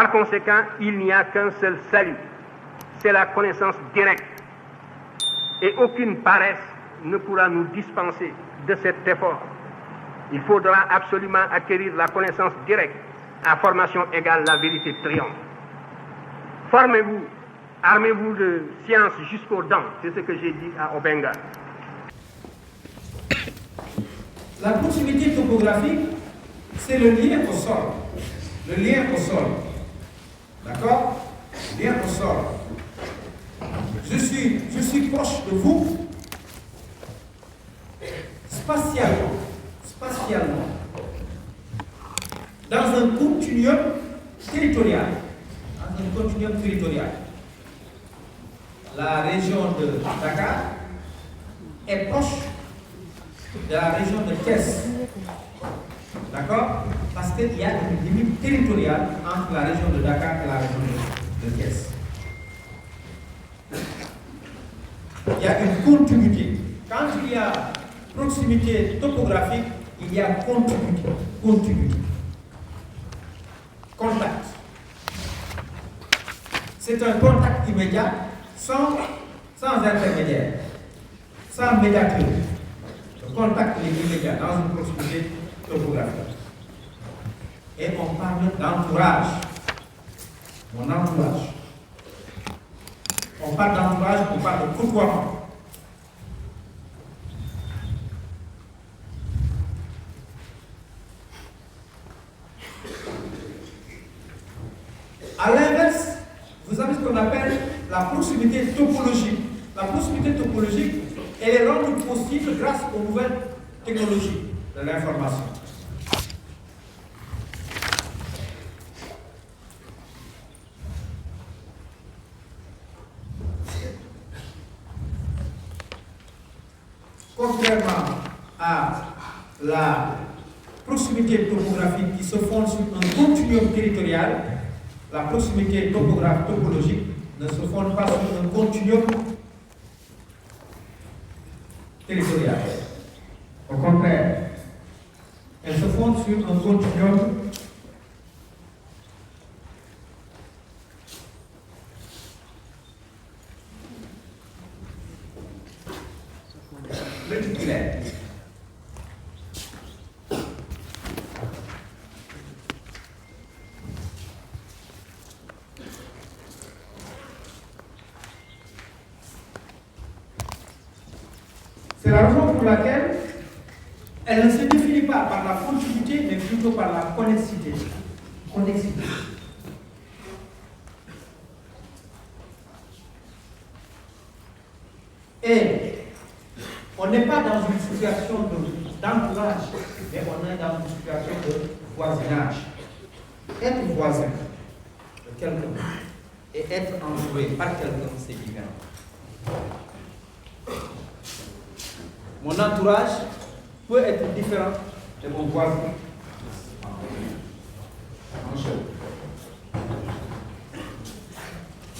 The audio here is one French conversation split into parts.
Par conséquent, il n'y a qu'un seul salut, c'est la connaissance directe. Et aucune paresse ne pourra nous dispenser de cet effort. Il faudra absolument acquérir la connaissance directe. À formation égale, la vérité triomphe. Formez-vous, armez-vous de science jusqu'aux dents, c'est ce que j'ai dit à Obenga. La proximité topographique, c'est le lien au sol. Le lien au sol. D'accord? Le lien au sol. Je suis proche de vous spatialement. Dans un continuum territorial. La région de Dakar est proche de la région de Thiès. D'accord? Parce qu'il y a une limite territoriale entre la région de Dakar et la région de Thiès. Il y a une continuité. Quand il y a proximité topographique, il y a continuité. Contact. C'est un contact immédiat, sans intermédiaire, sans médiateur. Le contact est immédiat dans une proximité topographique. Et on parle d'entourage. Mon entourage. On parle d'entourage, on parle de côtoiement. À l'inverse, vous avez ce qu'on appelle la proximité topologique. La proximité topologique, elle est rendue possible grâce aux nouvelles technologies de l'information. Contrairement à la proximité topographique qui se fonde sur un continuum territorial, la proximité topologique ne se fonde pas sur un continuum territorial. Au contraire, elle se fonde sur un continuum réticulaire. C'est la raison pour laquelle elle ne se définit pas par la continuité, mais plutôt par la connexité. Et on n'est pas dans une situation d'entourage, mais on est dans une situation de voisinage. Être voisin de quelqu'un et être entouré par quelqu'un, c'est différent. Mon entourage peut être différent de mon voisin.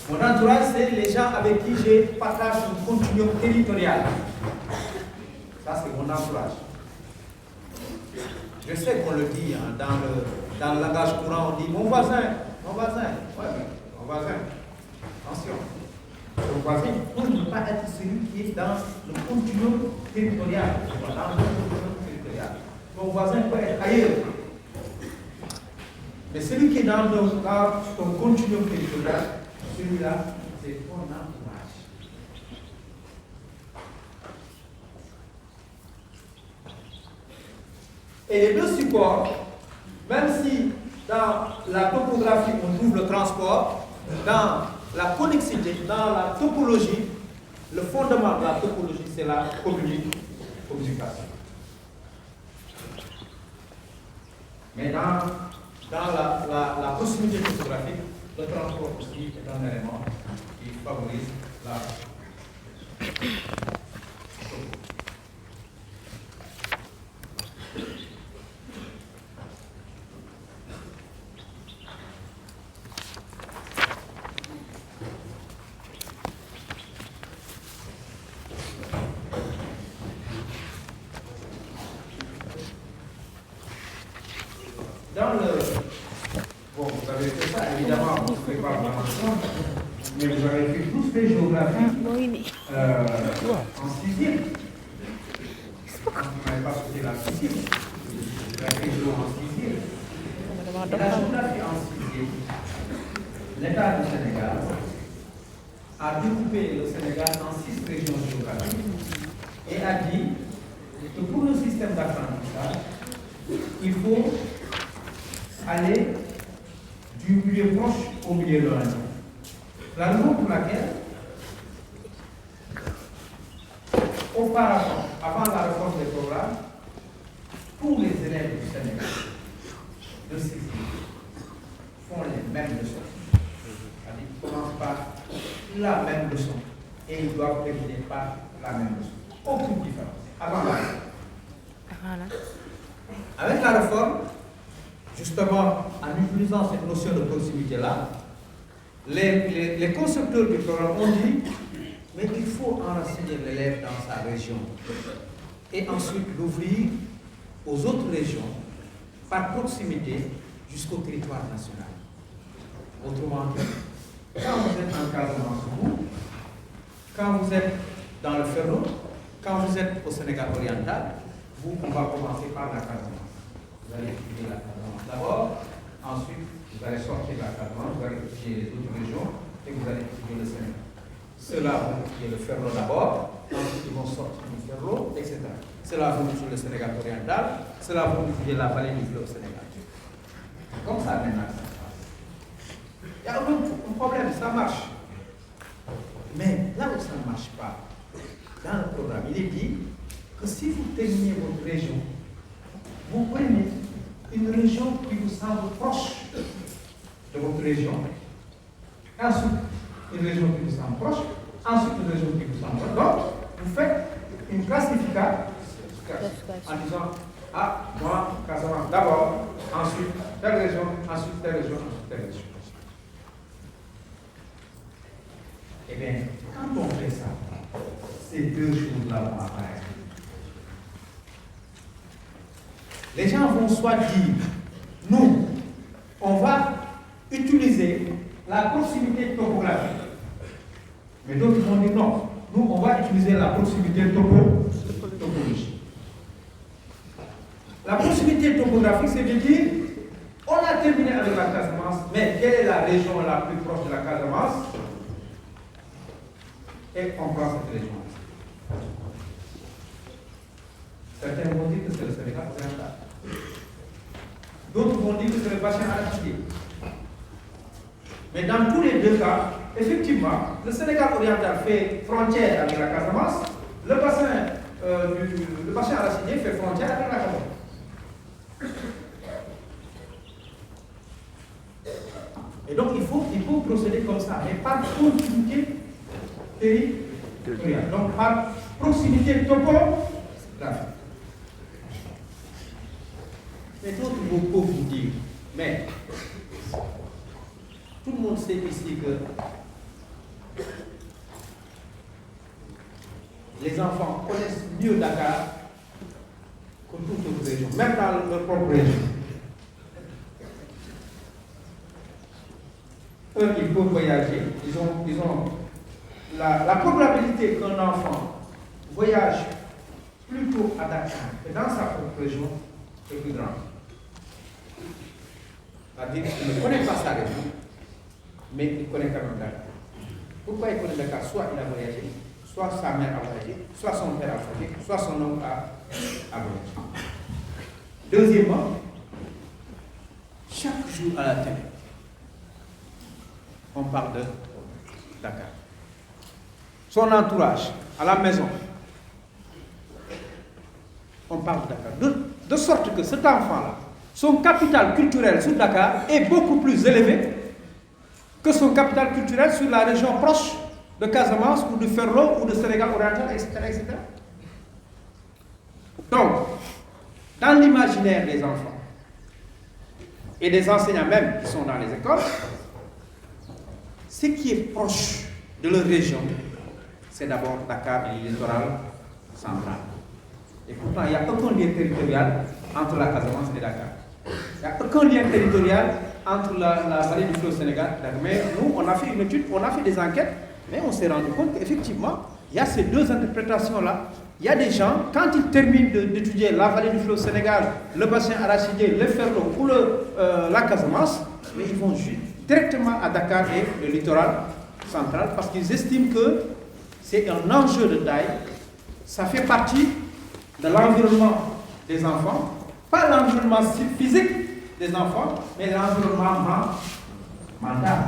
Mon entourage, c'est les gens avec qui je partage un continuum territorial. Ça, c'est mon entourage. Je sais qu'on le dit hein, dans le langage courant, on dit mon voisin. Ouais, mais mon voisin. Attention. Le voisin ne peut pas être celui qui est dans le continuum territorial. Mon voisin peut être ailleurs. Mais celui qui est dans ton continuum territorial, celui-là, c'est ton entourage. Et les deux supports, même si dans la topographie on trouve le transport, dans la connexité, dans la topologie, le fondement de la topologie, c'est la communication. Mais dans la proximité topographique, le transport aussi est un élément qui favorise la Bon, vous avez fait ça. évidemment, vous ne pouvez pas prendre ensemble, mais vous avez fait tous les géographies en sixième. Vous n'avez pas sauté la sixième. Vous avez fait en sixième. Et la géographie en sixième, l'État du Sénégal a découpé le Sénégal en 6 régions géographiques et a dit que pour le système d'apprentissage, il faut aller du milieu proche au milieu lointain. La raison pour laquelle, auparavant, avant la réforme des programmes, tous les élèves du Sénégal de 6 font les mêmes leçons. C'est-à-dire qu'ils commencent par la même leçon et ils doivent terminer par la même leçon. Aucune différence. Avant la réforme. Avec la réforme, justement, en utilisant cette notion de proximité-là, les concepteurs du programme ont dit mais il faut enraciner l'élève dans sa région et ensuite l'ouvrir aux autres régions par proximité jusqu'au territoire national. Autrement dit, quand vous êtes en Casamance, quand vous êtes dans le Ferlo, quand vous êtes au Sénégal oriental, on va commencer par la Casamance. Vous allez étudier la Casamance d'abord, ensuite vous allez sortir de la Casamance, vous allez étudier les autres régions et vous allez étudier le Sénégal. Ceux-là vont étudier le Ferlo d'abord, ensuite ils vont sortir du Ferlo, etc. Ceux-là vont étudier le Sénégal oriental, ceux-là vont étudier la vallée du fleuve Sénégal. Comme ça maintenant ça se passe. Il y a un problème, ça marche. Mais là où ça ne marche pas, dans le programme, il est dit que si vous terminez votre région, vous prenez une région qui vous semble proche de votre région, ensuite une région qui vous semble proche, ensuite une région qui vous semble proche. Donc, vous faites une classification en disant ah, moi, Casamance d'abord, ensuite telle région, ensuite telle région, ensuite telle région. Eh bien, quand on fait ça, ces deux choses-là vont apparaître. Les gens vont soit dire, nous, on va utiliser la proximité topographique. Mais d'autres vont dire non, nous, on va utiliser la proximité topologique. La proximité topographique, c'est de dire, on a terminé avec la Casamance, mais quelle est la région la plus proche de la Casamance? Et on prend cette région. Certains vont dire que c'est le Sénégal oriental. D'autres vont dire que c'est le bassin arachidier. Mais dans tous les deux cas, effectivement, le Sénégal oriental fait frontière avec la Casamance, le bassin arachidier fait frontière avec la Casamance. Et donc il faut procéder comme ça, mais par continuité territoriale, donc par proximité topographique. Mais d'autres vont vous dire, mais tout le monde sait ici que les enfants connaissent mieux Dakar que toute autre région, même dans leur propre région. Eux, ils peuvent voyager, disons, la probabilité qu'un enfant voyage plutôt à Dakar que dans sa propre région est plus grande. C'est-à-dire qu'il ne connaît pas sa région, mais il connaît quand même Dakar. Pourquoi il connaît Dakar? Soit il a voyagé, soit sa mère a voyagé, soit son père a voyagé, soit son oncle a voyagé. Deuxièmement, chaque jour à la télé, on parle de Dakar. Son entourage, à la maison, on parle de Dakar. De sorte que cet enfant-là, son capital culturel sur Dakar est beaucoup plus élevé que son capital culturel sur la région proche de Casamance ou de Ferlo ou de Sénégal oriental, etc., etc. Donc, dans l'imaginaire des enfants et des enseignants même qui sont dans les écoles, ce qui est proche de leur région, c'est d'abord Dakar et le littoral central. Et pourtant, il n'y a aucun lien territorial entre la Casamance et Dakar. Il n'y a aucun lien territorial entre la vallée du fleuve Sénégal. Mais nous, on a fait une étude, on a fait des enquêtes, mais on s'est rendu compte qu'effectivement, il y a ces deux interprétations-là. Il y a des gens, quand ils terminent d'étudier la vallée du fleuve Sénégal, le bassin arachidier, le Ferlo ou la Casamance, mais ils vont directement à Dakar et le littoral central parce qu'ils estiment que c'est un enjeu de taille. Ça fait partie de l'environnement des enfants, pas l'environnement physique des enfants, mais l'environnement mental.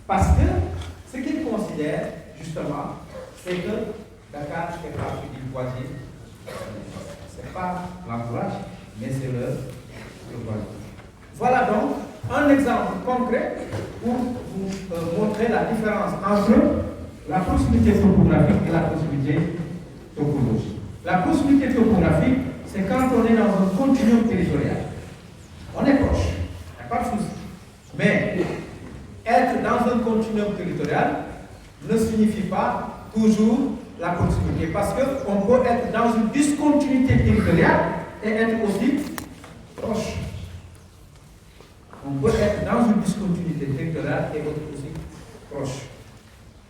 Parce que ce qu'ils considèrent, justement, c'est que Dakar fait partie du voisin. Ce n'est pas l'entourage, mais c'est le voisin. Voilà donc un exemple concret pour vous montrer la différence entre la proximité topographique et la proximité topologique. La proximité topographique, c'est quand on est dans un continuum territorial. On est proche, il n'y a pas de souci. Mais être dans un continuum territorial ne signifie pas toujours la proximité. Parce qu'on peut être dans une discontinuité territoriale et être aussi proche. On peut être dans une discontinuité territoriale et être aussi proche.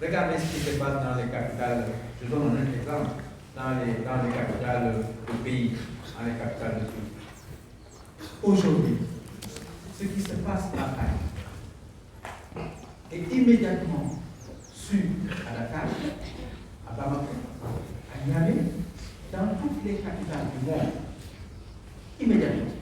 Regardez ce qui se passe dans les capitales. Je donne un exemple. Dans les capitales du pays, dans les capitales du pays. Aujourd'hui, ce qui se passe à Paris est immédiatement su à Dakar, à Bamako, à Niamey, dans toutes les capitales du monde. Immédiatement.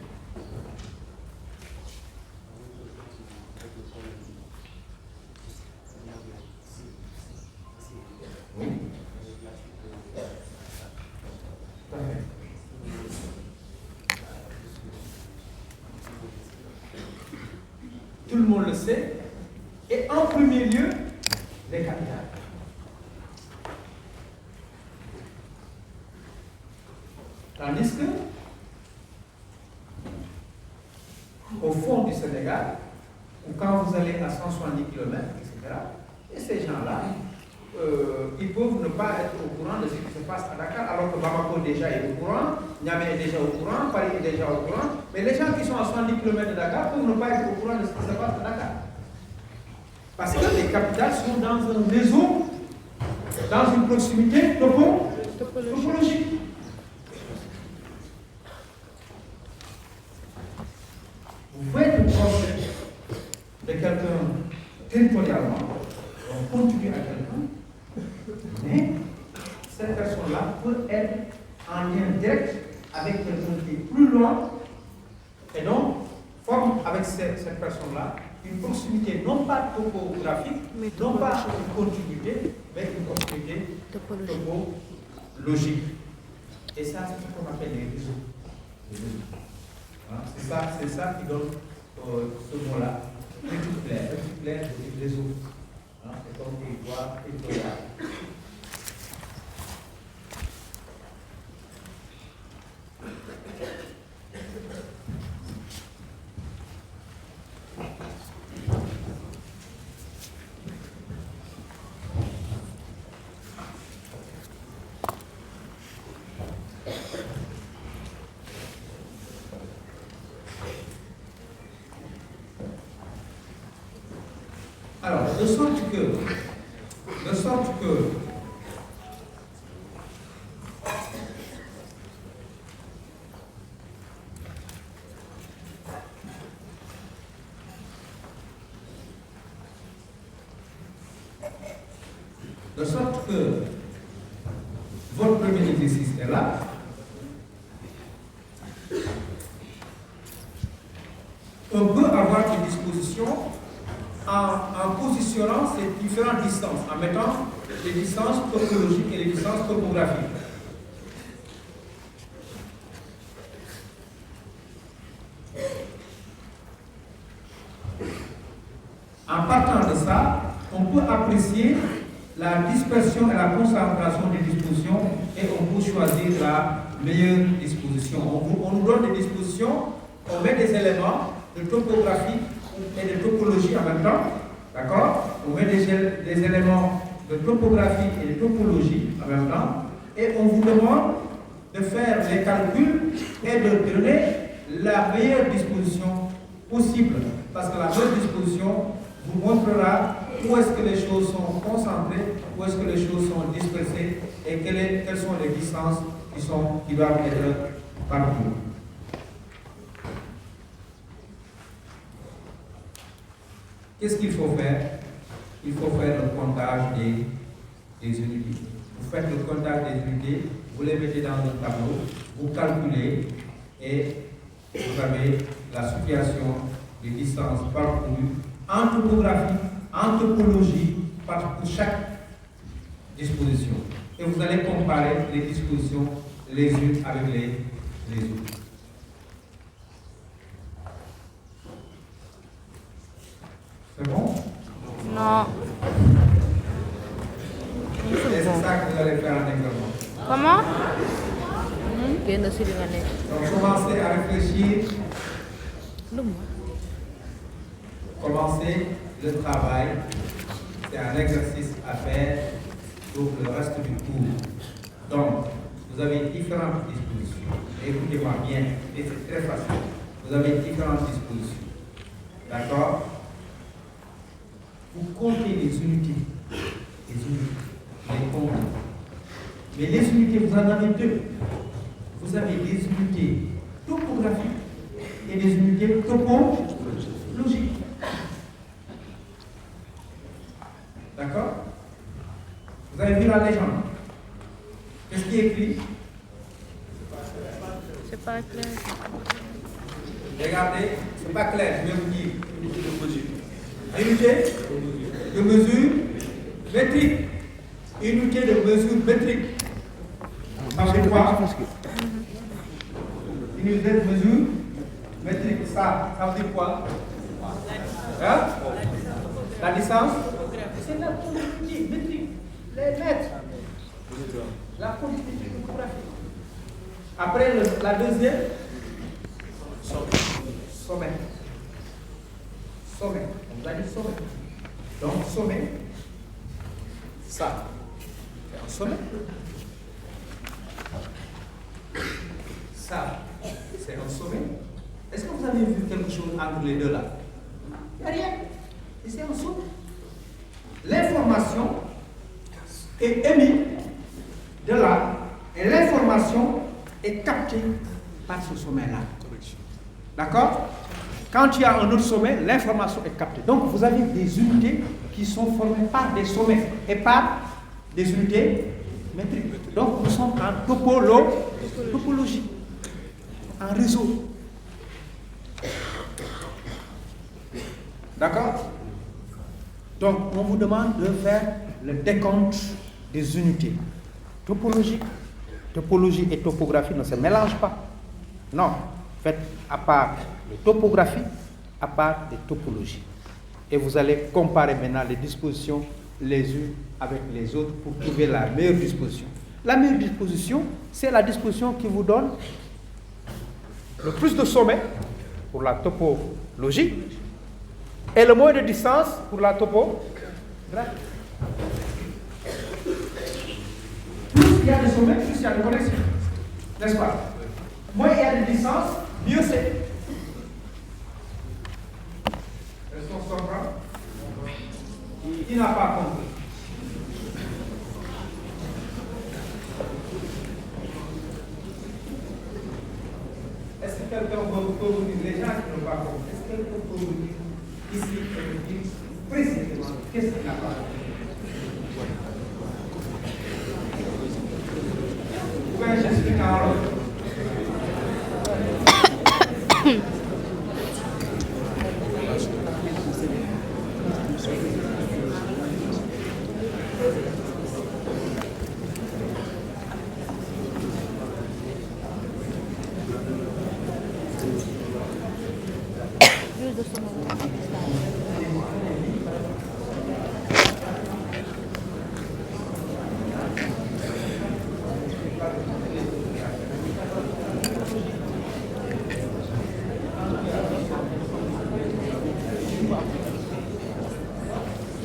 Oui. Tout le monde le sait, et en premier lieu, les capitales. Tandis que, au fond du Sénégal, ou quand vous allez à 170 km, etc., et ces gens-là, ils peuvent ne pas être au courant de ce qui se passe à Dakar, alors que Bamako déjà est au courant, Niamey est déjà au courant, Paris est déjà au courant, mais les gens qui sont à 70 km de Dakar peuvent ne pas être au courant de ce qui se passe à Dakar. Parce que les capitales sont dans un réseau, dans une proximité topologique. Vous pouvez être proche de quelqu'un territorialement, on continue à quelqu'un, mais cette personne-là peut être en lien direct avec quelqu'un qui est plus loin, et donc forme avec cette personne-là une proximité non pas topographique, non pas une continuité, mais une proximité topologique. Et ça, c'est ce qu'on appelle les réseaux. Hein? C'est ça qui donne ce mot-là, multiplaire de réseau. Hein? C'est comme territoire territorial. Alors, de sorte que votre premier exercice est là. On peut avoir des dispositions en positionnant ces différentes distances, en mettant les distances topologiques et les distances topographiques. En partant de ça, on peut apprécier la dispersion et la concentration des dispositions et on peut choisir la meilleure disposition. On nous donne des dispositions, on met des éléments de topographie et de topologie en même temps, d'accord? On met des éléments de topographie et de topologie en même temps, et on vous demande de faire les calculs et de donner la meilleure disposition possible. parce que la meilleure disposition vous montrera où est-ce que les choses sont concentrées, où est-ce que les choses sont dispersées et quelles sont les distances qui doivent être parcourues. Qu'est-ce qu'il faut faire? Il faut faire le comptage des unités. Vous faites le comptage des unités, vous les mettez dans un tableau, vous calculez et vous avez la situation des distances parcourues en topographie, en topologie, pour chaque disposition. Et vous allez comparer les dispositions les unes avec les autres. C'est bon? Non. Et c'est ça que vous allez faire en examen. Comment? Donc commencez à réfléchir. Commencez le travail. C'est un exercice à faire pour le reste du cours. Donc, vous avez différentes dispositions. Écoutez-moi bien, et c'est très facile. Vous avez différentes dispositions. D'accord? Vous comptez les unités. Les comptez. Mais les unités, vous en avez deux. Vous avez des unités topographiques et des unités topologiques. D'accord? Vous avez vu la légende? Qu'est-ce qui est écrit? C'est pas clair. Regardez, c'est pas clair, je vais vous dire. Unité de mesure métrique. Unité de mesure métrique. Ça veut quoi? Unité de mesure métrique. Ça veut dire quoi? Hein? La distance? C'est la quantité métrique. Les mètres. La quantité topographique. Après, la deuxième? Sommet. Sommet. On vous a dit sommet. Donc, sommet, ça, c'est un sommet. Ça, c'est un sommet. Est-ce que vous avez vu quelque chose entre les deux là? Il n'y a rien. Et c'est un sommet. L'information est émise de là et l'information est captée par ce sommet-là. D'accord? Quand il y a un autre sommet, l'information est captée. Donc, vous avez des unités qui sont formées par des sommets et par des unités métriques. Donc, nous sommes en topologie, en réseau. D'accord? Donc, on vous demande de faire le décompte des unités. Topologie et topographie ne se mélangent pas. Non, faites à part les topographies, à part les topologies. Et vous allez comparer maintenant les dispositions les unes avec les autres pour trouver la meilleure disposition. La meilleure disposition, c'est la disposition qui vous donne le plus de sommets pour la topologie et le moins de distance pour la topographie. Plus il y a de sommets, plus il y a de connexions. N'est-ce pas? Moins il y a de distance, mieux c'est. Est-ce qu'on se comprend? Qui n'a pas compris? Est-ce que quelqu'un peut vous dire, les gens qui n'ont pas compris, est-ce que quelqu'un peut vous dire ici, précisément, qu'est-ce qu'il n'a pas compris? Vous pouvez j'explique en l'autre.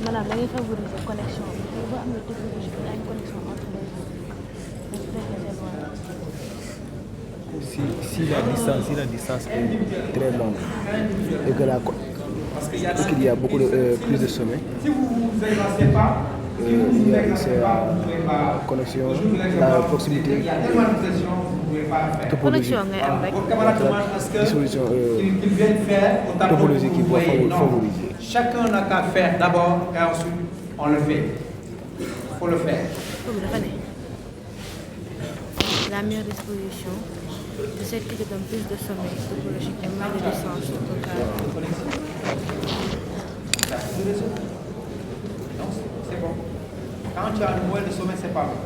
Madame, da ngay favoriser connexion bi boo am na technologie bi ay connexion entre les Si la distance est très longue et que qu'il y a, il y a beaucoup plus de sommets. Si vous ne vous élancez pas, si vous Il ne y a vous ici élancez pas, vous ne pouvez pas. connexion, Je la vous proximité, il y a tellement de pression, vous ne pouvez pas faire. topologie, connexion ngay am rek. Vos camarades demandent à ce disposition, qu'ils viennent faire au tableau topologie que qui vous va voyez. Non. favoriser. Chacun n'a qu'à faire d'abord et ensuite on le fait. Il faut le faire. Foofu dafa ne la meilleure disposition de celle qui te donne plus de sommeil topologique et moins de distance totale. Non, c'est bon. Quand tu as moins de sommet, c'est pas bon.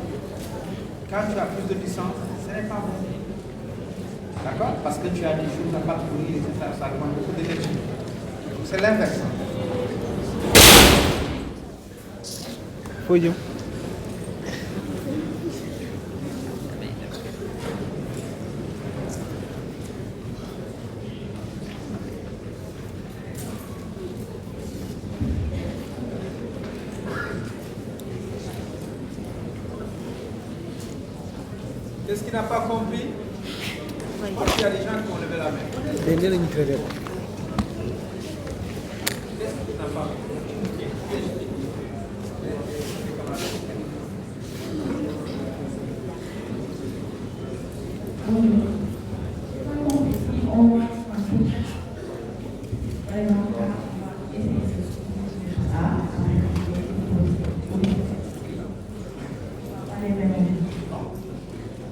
Quand tu as plus de distance, ce n'est pas bon. D'accord? Parce que tu as des choses à parcourir, etc. Ça demande beaucoup d'énergie. C'est l'inverse. foo jëm. Qu'est-ce qui n'a pas compris? Parce qu'il y a des gens qui ont levé la main. tey nee nañu traité Qu'est-ce qui n'a pas compris?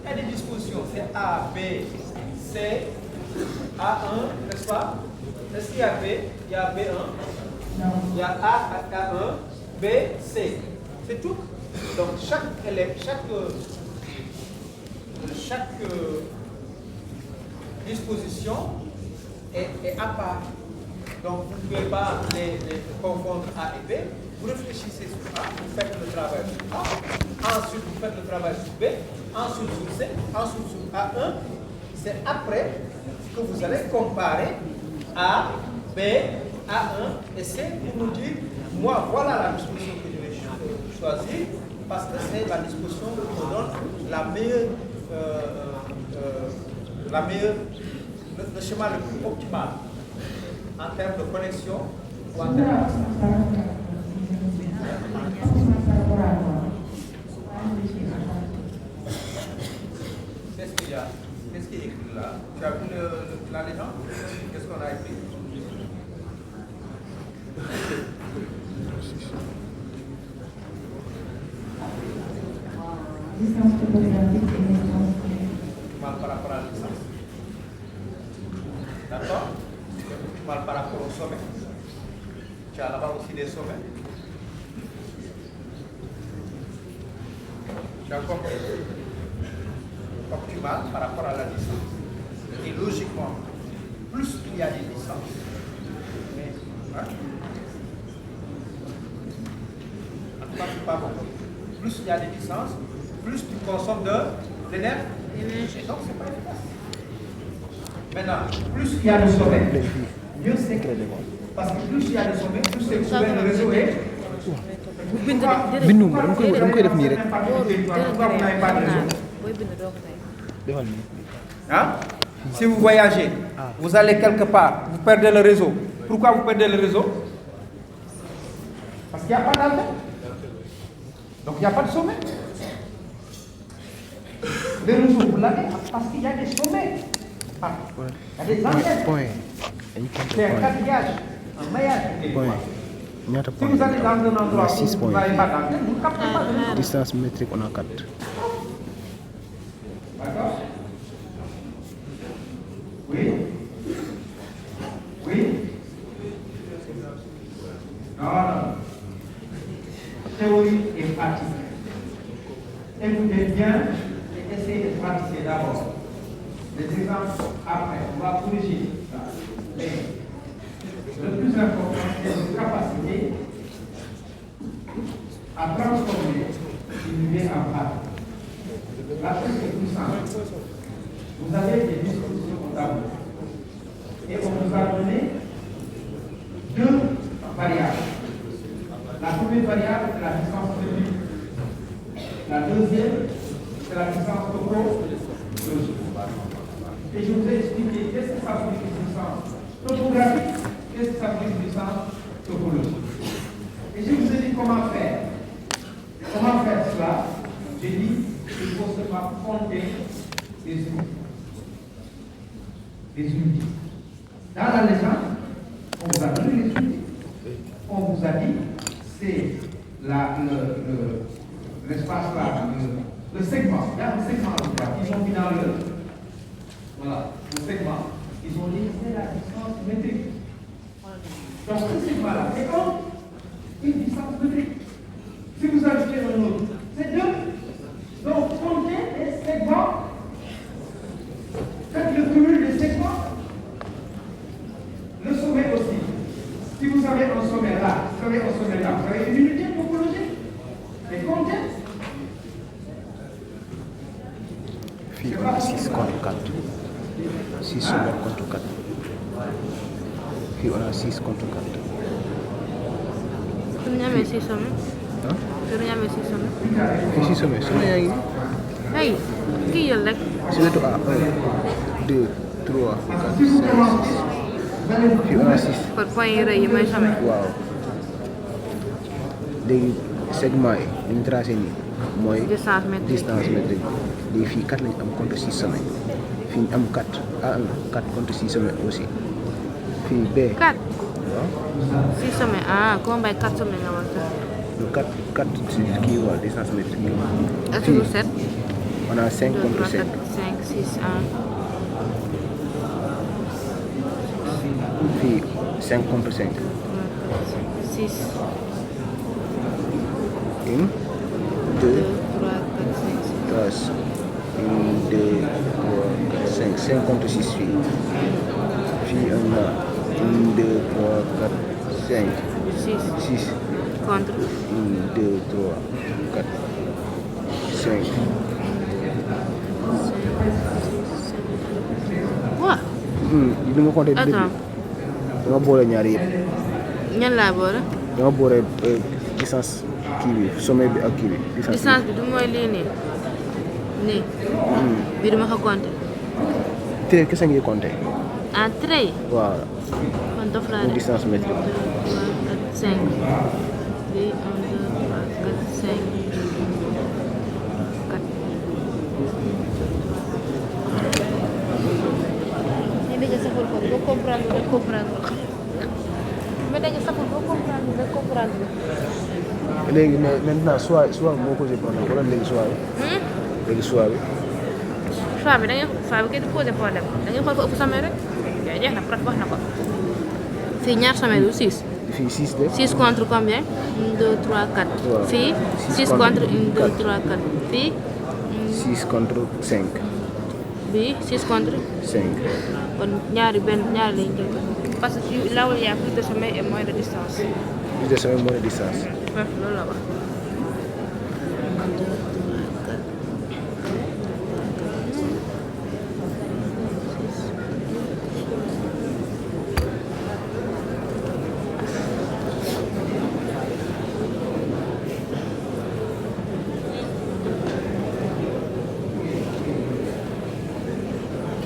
Il y a des dispositions, c'est A, B, C, A1, n'est-ce pas? Est-ce qu'il y a B? Il y a B1? Non. Il y a A1, B, C. C'est tout. Donc chaque élève, chaque disposition est à part. Donc vous ne pouvez pas les confondre A et B. Vous réfléchissez sur A, vous faites le travail sur A, ensuite vous faites le travail sur B, ensuite sur C, ensuite sur A1. C'est après que vous allez comparer A, B, A1 et C pour nous dire, moi voilà la disposition que je vais choisir parce que c'est la disposition qui me donne la meilleure, le schéma le plus optimal en termes de connexion ou en termes Qu'est-ce qu'il y a? Qu'est-ce qui est écrit là? Tu as vu la légende? Qu'est-ce qu'on a écrit? Distance topographique et distance. Mal par rapport à la distance. D'accord? Mal par rapport au sommet. Tu as là-bas aussi des sommets. Tu as compris? Optimal par rapport à la distance. Et logiquement, plus il y a des distances, hein? En tout cas, c'est pas bon. Plus il y a des distances, plus tu consommes de l'énergie. Donc, c'est pas efficace. Maintenant, plus il y a de sommet, mieux c'est. Parce que plus il y a de sommet, plus c'est souvent le réseau est. bindu ma dama koy def nii rek. Pourquoi vous n'avez pas de réseau? booy bind doo ko tey. defal nii. Hein? Si vous voyagez, vous allez quelque part, vous perdez le réseau. Pourquoi vous perdez le réseau? Parce qu'il n'y a pas d'antenne. Donc il n'y a pas de sommet. Le réseau, vous l'avez parce qu'il y a des sommets. Ah, il y a des antennes. point dañu C'est un compter point quadrillage, un maillage. point ñaata Si point vous allez dans un endroit on a 6 où vous points n'avez pas d'antenne, vous ne captez pas de réseau. distance métrique on a 4. D'accord? Oui? Oui? Non, non. Théorie et pratique. Écoutez bien et essayez de pratiquer d'abord. Les exemples après, on va corriger ça. Mais le plus important, c'est votre capacité à transformer une idée en pratique. La chose est plus simple. Vous avez des dispositions au tableau. Et on vous a donné deux variables. La première variable, c'est la distance technique. La deuxième, c'est la distance topologique. Et je vous ai expliqué qu'est-ce que ça veut dire distance topographique qu'est-ce que ça veut dire puissance topologique? Et je vous ai dit comment faire. Comment faire cela? J'ai dit qu'il faut seulement compter les unités. Les unités. Dans la légende, on vous a donné les unités. On vous a dit, c'est l'espace là, le segment. Il y a un segment là, ils ont mis dans voilà, le segment. Ils ont dit c'est la distance métrique. Donc ce segment-là, c'est comme une distance métrique. Si vous ajoutez un autre, c'est 2. Donc comptez les segments. Faites le cumul des segments. Le sommet aussi. Si vous avez un sommet là, vous avez un sommet là, vous avez une unité topologique. Et comptez. Fii on a 6 contre 4. 6 sommets contre 4. Fii on a 6 contre 4. Su ñu amee 6 sommets. Hein? Su ñu amee 6 sommets. Fii 6 sommets. Sommets yaa ngi nii. Hey, kii jël rek. Si wetu A 1 2 3 4 5 6. Fii on a 6. Kon point yi rëy yi mooy sommet. Waaw. Léegi segment yi li ñu tracé nii mooy Distance métrique. léegi fii 4 lañu am contre 6 sommets. Fii ñu am 4 A1 4 contre 6 sommets aussi. Fii B. 4. Waaw. 6 sommets. Ah, comment bay 4 sommets nga war a Le 4 ci kii waaw distance métrique. est-ce que 7? On a 5 2, contre 3, 4, 5. 5, 6, 1. Fii 5 contre 5. 6, 1 2, 2 3, 4, 5, 6. 1 2 3 4 5 5 contre 6 fii. Fii on a 1 2 3 4 5 6 6 contre 1 2 3 4 5. Waaw. Li nga compté début Attends. dama boole ñaari yëpp. Ñan laa boole. Dama boole distance kii bi sommet bi ak kii bi. Distance bi du mooy lii nii. Nii. Bii duma ko compter. Trait kese ngay compté. En trait. Waaw. Kon dof laa Pour def. distance métrique. 2, 3, 4, 5. Bii 1, 2, 3, 4, 5. 4. Mais dañu saful ko ba comprendre nga comprendre. Mais dañu saful ba comprendre nga comprendre. Léegi mais maintenant soit moo posé problème wala léegi soit bi. Léegi soit bi. Choix bi da ngay choix bi kenn posé problème da ngay xool ko ëpp sommet rek yaa jeex na prof wax na ko fii ñaar sommet du 6 Fii 6 de. 6 contre combien 1 2 3 4 Waaw. fii 6 contre 1 2 3 4 fii 6 contre 5. bii 6 contre 5. kon ñaari lañ jël parce que là où il y a plus de sommet et moins de distance Plus de sommet, moins de distance. bref loolu la wax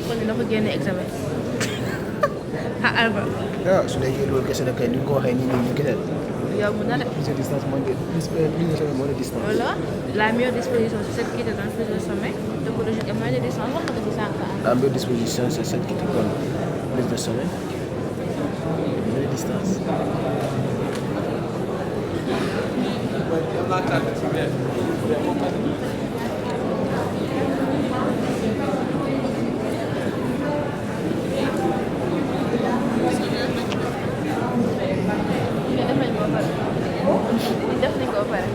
kon dina ko génne examen ah Alba Ah, su nekkee loolu kese la kay ni nga ko waxee nii nii kese. yow mun na de Plus de distance, moins de sommet, moins de distance. voilà la meilleure disposition c'est celle qui te donne plus de sommet topologique et moins de distance wax nga ko ci sànq La meilleure disposition, c'est celle qui te donne plus de sommet, moins de distance. def nañ ko ba pare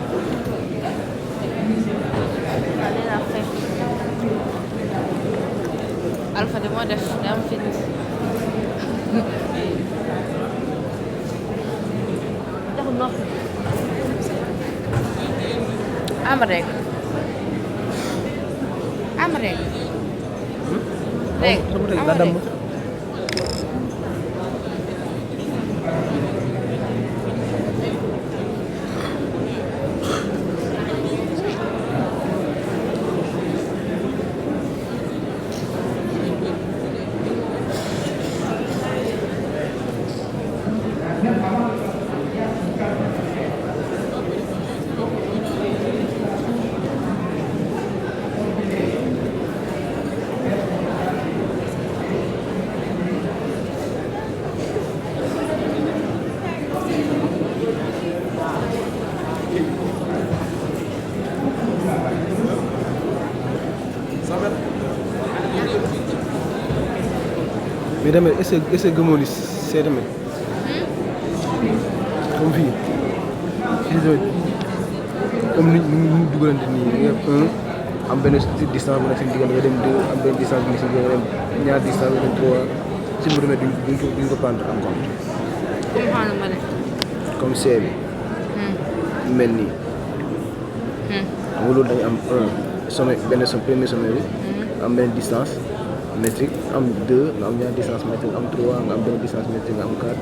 waaw nee naa fekk Alpha de moo def da am fit taxul noppi am rek rek Daa damm. remède est-ce que gëmoo ni c'est remède comme fii comme ni ñu dugalante nii am benn distance bu nekk seen diggante nga dem 2 am benn distance bu nekk seen diggante nga dem ñaar distance nga dem 3 ci mu remède duñ ko prendre en compte comme C bi mel nii xam nga loolu dañu am sommet benn premier sommet bi am benn distance métrique am 2 nga am ñaar distance métrique am 3 nga am benn distance métrique nga am 4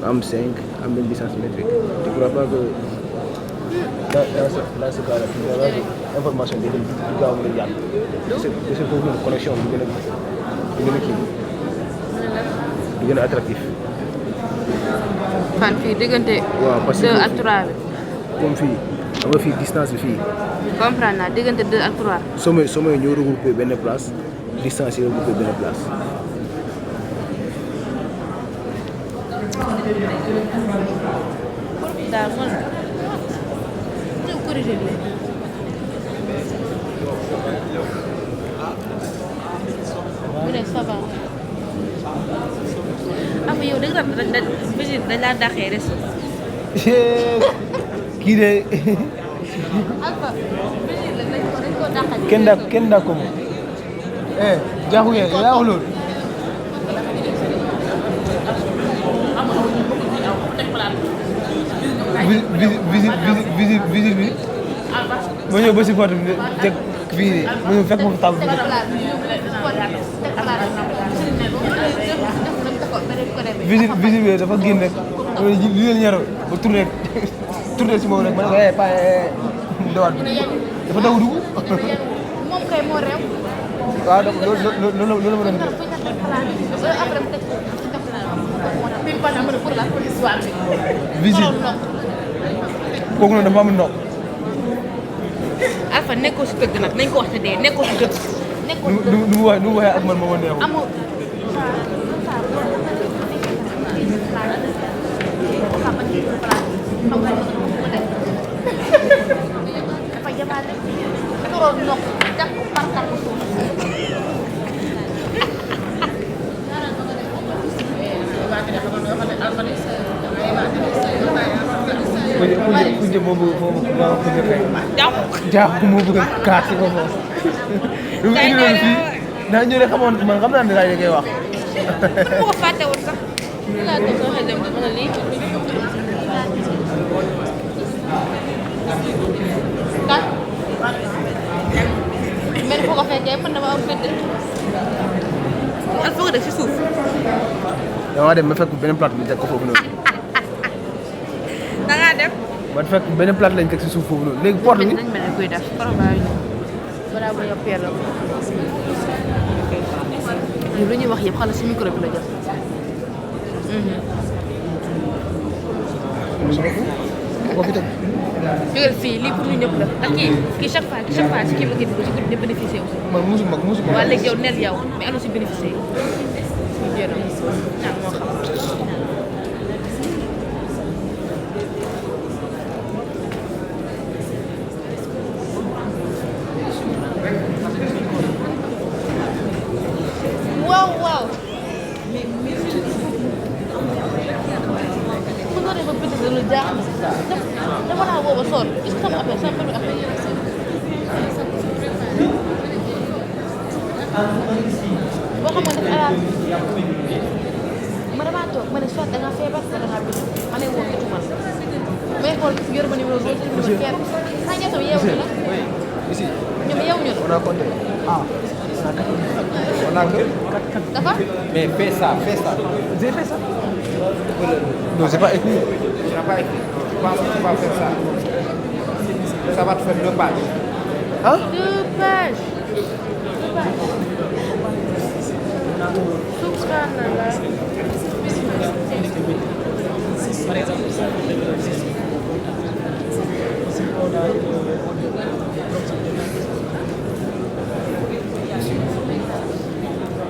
nga am 5 am benn distance métrique tu crois pas que dans ce cas-là information bi du gaaw mën a jàll c'est foofu noonu connexion bi du gën a kii du gën a attractif fan fii diggante waaw parce que 2 ak 3 bi comme fii xam nga fii distance bi fii comprendre naa diggante 2 ak 3 sommet ñoo regroupé benn place distance yi regroupé benn place daal man ñu corrigé bi mu ne ça va am yow dëgg dañ laa dàqee res kii de Alpha dañ ko dàqal kenn daa ko moom jaaxu ngeen yaa wax loolu visite bi ma ñëw ba si porte bi teg fii de ma ñëw fekk ma fa table visite bi dafa génn rek li leen ñaro ba tourné si moom rek ma ne ko pa dawaat bi dafa daw dugg moom kay moo réew waaw donc loolu ma doon def visite kooku noonu dafa am ndox Alpha nekkoo si dëgg nag nañ ko wax te dee nekkoo si dëgg nekkoo si dëgg nu mu waxee ak man ma neexul amul dafa jamaale dafa roon ndox def ko par takku suuf Kunje moo bëgg Kunje kay. jaaxu moo bëgg a kaas si foofu. lu mu indi loolu fii naa ñëw rek xamoon man xam naa ne daal di koy wax. bu ko fàtte woon sax. laa toog sama xel dem dama ne lii. kan. mais boo ko fekkee man dama am fête. al foog a def si suuf. damaa dem ma fekk beneen plate bi teg ko foofu noonu. da ngaa dem. man fekk beneen plate lañ teg si suuf foofu noonu léegi porte bi. nañ mel ne kuy def probable balaa ba yokk yàlla. lu ñuy wax yëpp xala si micro bi la jot. boo fi teg. jógal fii lii pour ñu ñëpp la ak kii chaque fois si kii bi nga dugg ci groupe de bénéficié aussi. man musuma. waaw léegi yow neel yow mais am na si bénéficié yi. jërëjëf moo xam. waaw. mën nga def ba bind lu jaaxal dama laa woo ba sonn est-ce que sama affaire boo xam nga dafa araam ma damaa toog ma ne soit da nga feebar wala da ngaa bind ma ne woo jotuma may xool yor ma numéro boo ci numéro kenn saa ñëw sama yeewuñu la ici. ñoom yeewuñu la on a compté. on a que. dafa Mais fais ça. J'ai fait ça. Non, c'est pas écrit. Tu n'as pas écrit. Tu penses que tu vas faire ça. Ça va te faire 2 pages. Hein? 2 pages. Subhanallah.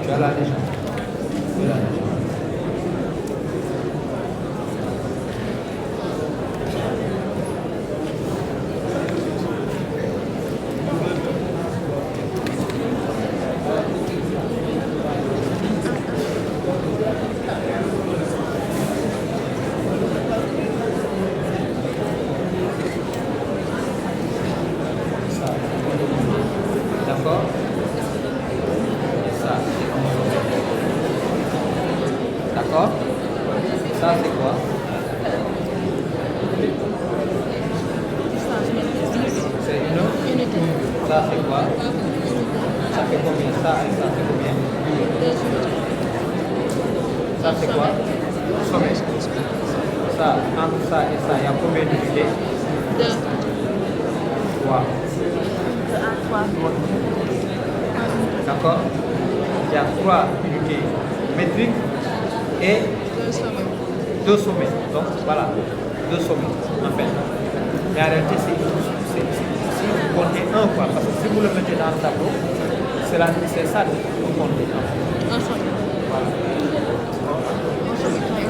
Tu as là déjà. Ça c'est quoi? Ça fait combien? Ça et ça fait combien? Ça c'est quoi? Sommet. Ça, entre ça et ça, il y a combien d'unités? 2. 3. 3. D'accord? Il y a 3 unités métriques et 2 sommets. Donc voilà, 2 sommets en fait. Et en réalité, si vous comptez un quoi, parce que si vous le mettez dans le tableau, c'est ça que vous comptez. Un sommet. Voilà.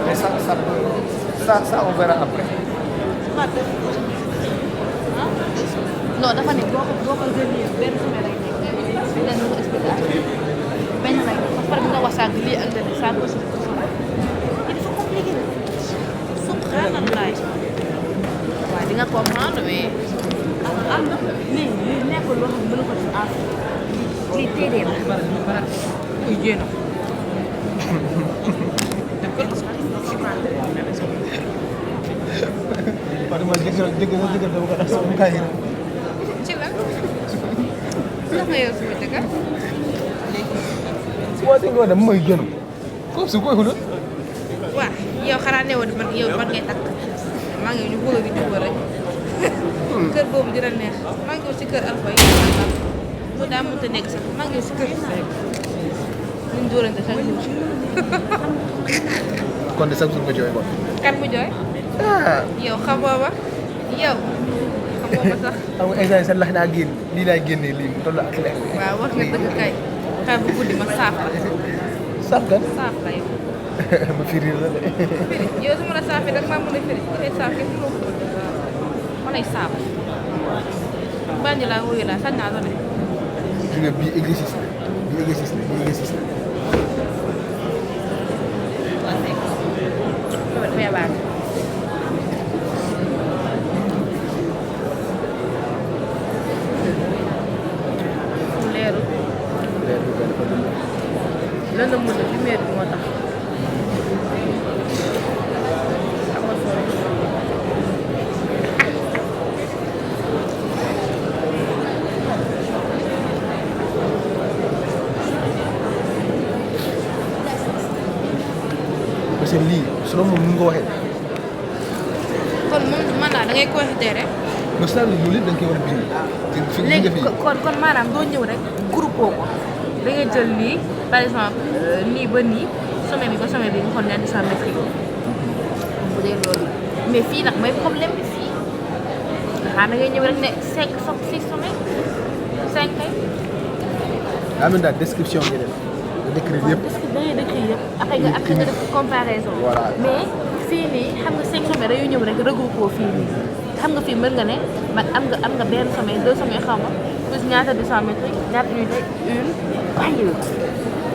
Mais ça on verra après. Non, dafa ne boo ko jëlee benn sommet lay nekk. Dañ ko expliqué benn lay nekk parce que nga wax sànq lii ak leneen ça peut se il faut compliqué. Subhanallah. waaw di nga comprendre mais am na lii nekkul loo xam ne mënu ko def en lii téere la. muy jéem a. Padahal jëkkër dama ko def sama kaay yi. ci la. ndax nga yow sama jëkkër. Waa dégg nga dama may gën. Comme su koy xulul. waaw yow xanaa ne woon man yow man ngay takk maa ngi ñu bëgg di jubóo rek kër boobu dina neex maa ngi ci kër Alpha yi mu daa mënta nekk sax maa ngi ci kër ñu dóorante chaque jour. Kon de chaque jour nga jooy kon. kan mu jooy. yow xamoo ba yow xamoo ba sax. Xam nga instant sa lax naa génn lii laay génnee lii mu toll ak leer. waaw wax nga dëgg kay xaar bu guddi ma saaf la. Saaf kan? saaf la yow. Ma firi la de. yow su ma la saafee rek maa mën a firi dafay saaf kenn moo ko ma lay saaf. bànj laa wuyu laa sañ naa la de. Gis nga bii exercice la bii exercice la bii exercice la. yow dafay baax. leeru. Leer bi benn fa dund. lan la mën a lumière bi moo tax. amul solo. Parce que lii su doon moom ni nga ko waxee. kon moom maanaam da ngay considéré. Mais saa yu loolu yëpp da nga koy war a bind. Fi nga léegi fi kon maanaam doo ñëw rek groupe ko da ngay jël lii par exemple nii ba nii sommet bi ba sommet bi nga xool ñaari métrique bu dee loolu mais fii nag mooy problème bi fii xanaa da ngay ñëw rek ne 5 somme 6 sommet 5 kay. daa mel daal description bi def nga décrire yëpp. parce que da ngay décrire yëpp après nga def comparaison. Voilà. mais fii nii xam nga 5 sommet dañuy ñëw rek regroupé ko fii nii xam nga fii mën nga ne man am nga benn sommet 2 sommets xaw ma plus ñaata 200 métrique ñaata unité une bàyyi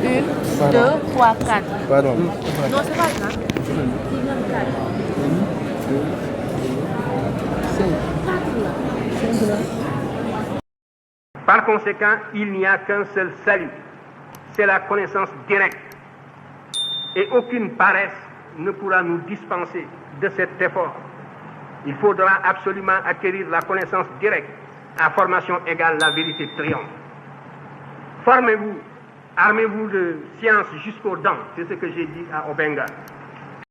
une 2 3 4. Pardon. non c'est pas ça. kii ñoom 4. Par conséquent, il n'y a qu'un seul salut, c'est la connaissance directe. Et aucune paresse ne pourra nous dispenser de cet effort. Il faudra absolument acquérir la connaissance directe. À formation égale, la vérité triomphe. Formez-vous, armez-vous de science jusqu'aux dents, c'est ce que j'ai dit à Obenga.